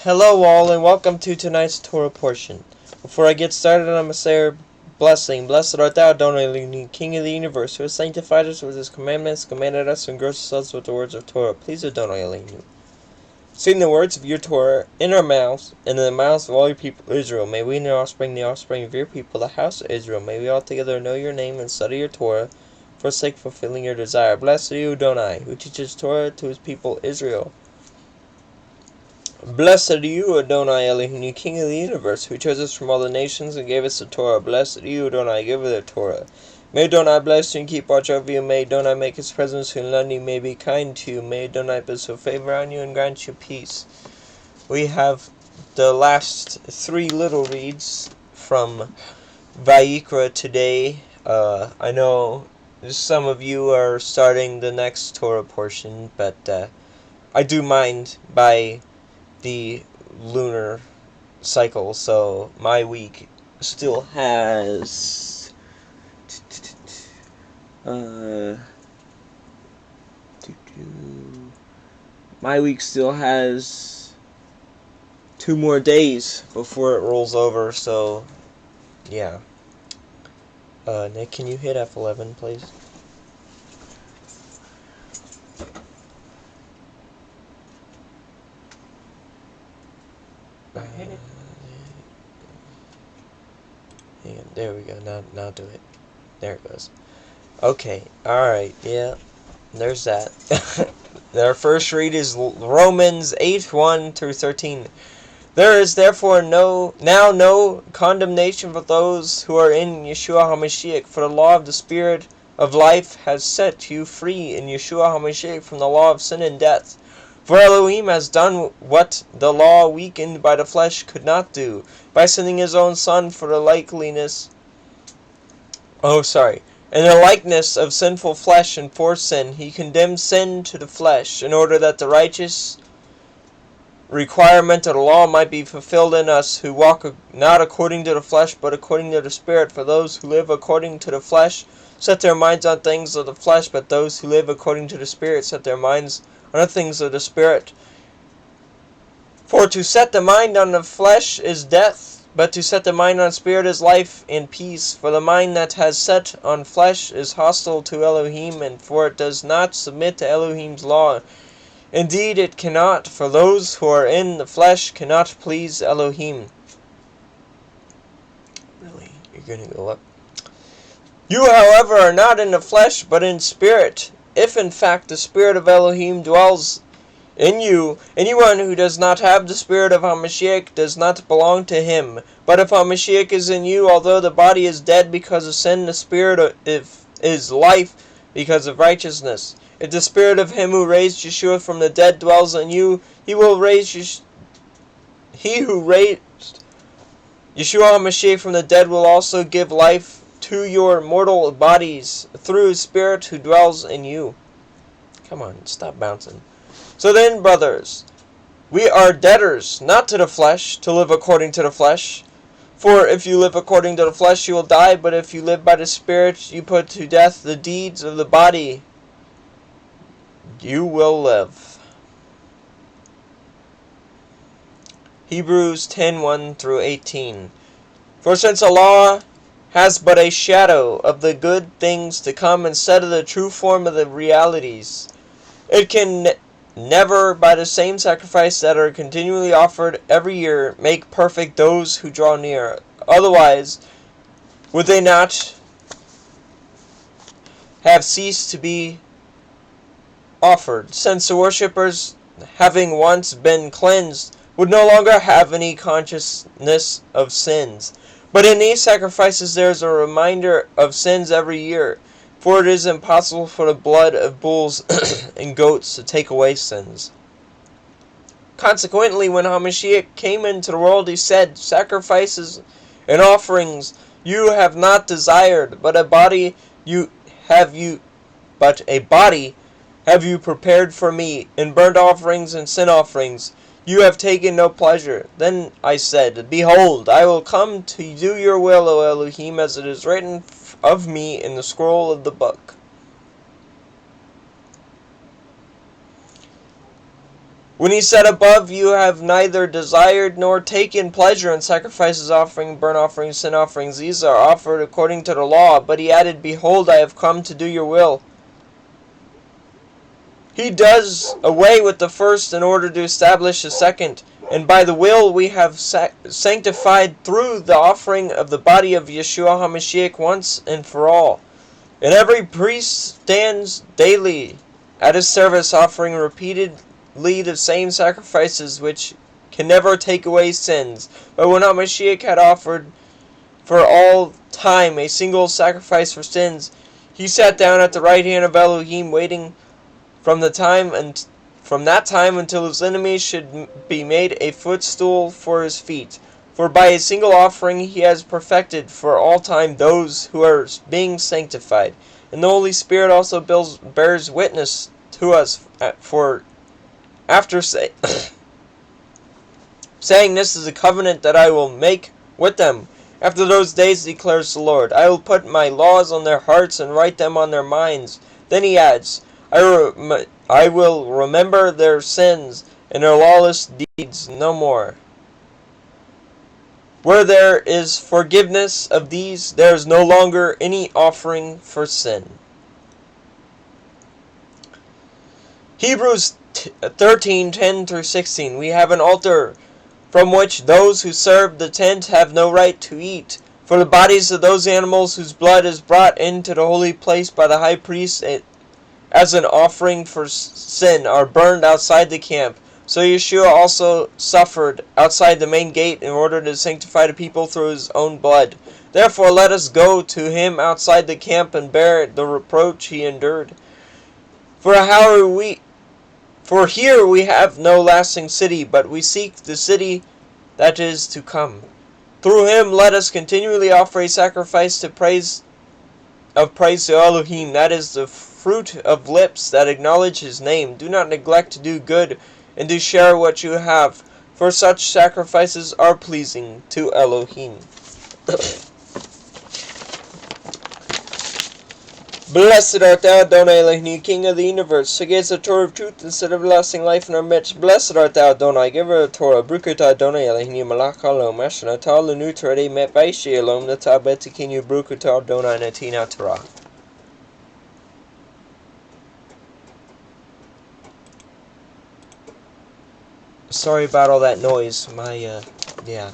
Hello all and welcome to tonight's Torah portion. Before I get started, I'm going to say our blessing. Blessed art thou, Adonai, King of the universe, who has sanctified us with his commandments, commanded us, and engrossed us with the words of Torah. Please, Adonai Eloheinu, sing the words of your Torah in our mouths, and in the mouths of all your people Israel. May we and the offspring of your people, the house of Israel, may we all together know your name and study your Torah, for sake of fulfilling your desire. Blessed are you, Adonai, who teaches Torah to his people Israel. Blessed are you, Adonai Eloheinu, King of the universe, who chose us from all the nations and gave us the Torah. Blessed are you, Adonai, giver of the Torah. May Adonai bless you and keep watch over you. May Adonai make his presence in London, may be kind to you. May Adonai bestow favor on you and grant you peace. We have the last three little reads from Vayikra today. I know some of you are starting the next Torah portion, but I do mind by the lunar cycle, so my week still has my week still has 2 more days before it rolls over, so yeah. Nick, can you hit F11 please? Hit it. Hang on, there we go. Now do it. There it goes. Okay. Alright, yeah. There's that. Our first read is Romans 8:1 through 13. There is therefore no condemnation for those who are in Yeshua HaMashiach, for the law of the Spirit of life has set you free in Yeshua HaMashiach from the law of sin and death. For Elohim has done what the law weakened by the flesh could not do, by sending his own Son for the likeness in the likeness of sinful flesh, and for sin he condemned sin to the flesh, in order that the righteous requirement of the law might be fulfilled in us, who walk not according to the flesh, but according to the Spirit. For those who live according to the flesh set their minds on things of the flesh, but those who live according to the Spirit set their minds on the things of the Spirit. For to set the mind on the flesh is death, but to set the mind on Spirit is life and peace. For the mind that has set on flesh is hostile to Elohim, and for it does not submit to Elohim's law. Indeed, it cannot, for those who are in the flesh cannot please Elohim. Really? You're going to go up? You, however, are not in the flesh, but in spirit, if in fact the Spirit of Elohim dwells in you. Anyone who does not have the Spirit of HaMashiach does not belong to him. But if HaMashiach is in you, although the body is dead because of sin, the Spirit is life because of righteousness. If the Spirit of him who raised Yeshua from the dead dwells in you, he who raised Yeshua HaMashiach from the dead will also give life to your mortal bodies through his Spirit who dwells in you. Come on, stop bouncing. So then, brothers, we are debtors, not to the flesh, to live according to the flesh. For if you live according to the flesh, you will die, but if you live by the Spirit, you put to death the deeds of the body, you will live. Hebrews 10:1 through 18. For since the law has but a shadow of the good things to come instead of the true form of the realities, it can never, by the same sacrifice that are continually offered every year, make perfect those who draw near. Otherwise, would they not have ceased to be offered, since the worshippers, having once been cleansed, would no longer have any consciousness of sins. But in these sacrifices there is a reminder of sins every year, for it is impossible for the blood of bulls and goats to take away sins. Consequently, when HaMashiach came into the world, he said, sacrifices and offerings you have not desired, but a body have you prepared for me. In burnt offerings and sin offerings you have taken no pleasure. Then I said, behold, I will come to do your will, O Elohim, as it is written of me in the scroll of the book. When he said above, you have neither desired nor taken pleasure in sacrifices, offering, burnt offerings, sin offerings, these are offered according to the law. But he added, behold, I have come to do your will. He does away with the first in order to establish the second. And by the will we have sanctified through the offering of the body of Yeshua HaMashiach once and for all. And every priest stands daily at his service, offering repeatedly the same sacrifices which can never take away sins. But when HaMashiach had offered for all time a single sacrifice for sins, he sat down at the right hand of Elohim, waiting from that time until his enemies should be made a footstool for his feet. For by a single offering he has perfected for all time those who are being sanctified. And the Holy Spirit also bears witness to us, for after saying, this is a covenant that I will make with them. After those days, declares the Lord, I will put my laws on their hearts and write them on their minds. Then he adds, I will remember their sins and their lawless deeds no more. Where there is forgiveness of these, there is no longer any offering for sin. Hebrews 13:10-16. We have an altar from which those who serve the tent have no right to eat. For the bodies of those animals whose blood is brought into the holy place by the high priest as an offering for sin are burned outside the camp. So Yeshua also suffered outside the main gate in order to sanctify the people through his own blood. Therefore let us go to him outside the camp and bear the reproach he endured. For here we have no lasting city, but we seek the city that is to come. Through him let us continually offer a sacrifice to praise to Elohim, that is the fruit of lips that acknowledge his name. Do not neglect to do good and to share what you have, for such sacrifices are pleasing to Elohim. Blessed art thou, Adonai Elohim, King of the universe, who gives the Torah of truth instead of everlasting life in our midst. Blessed art thou, Adonai, giver of Torah, Baruch atah Adonai Elohim, Malach Halom, Asher Natah Lanu Torah Met Baishi Elom, Natah Betikinu, Baruch atah Adonai Natina Torah. Sorry about all that noise. Yeah.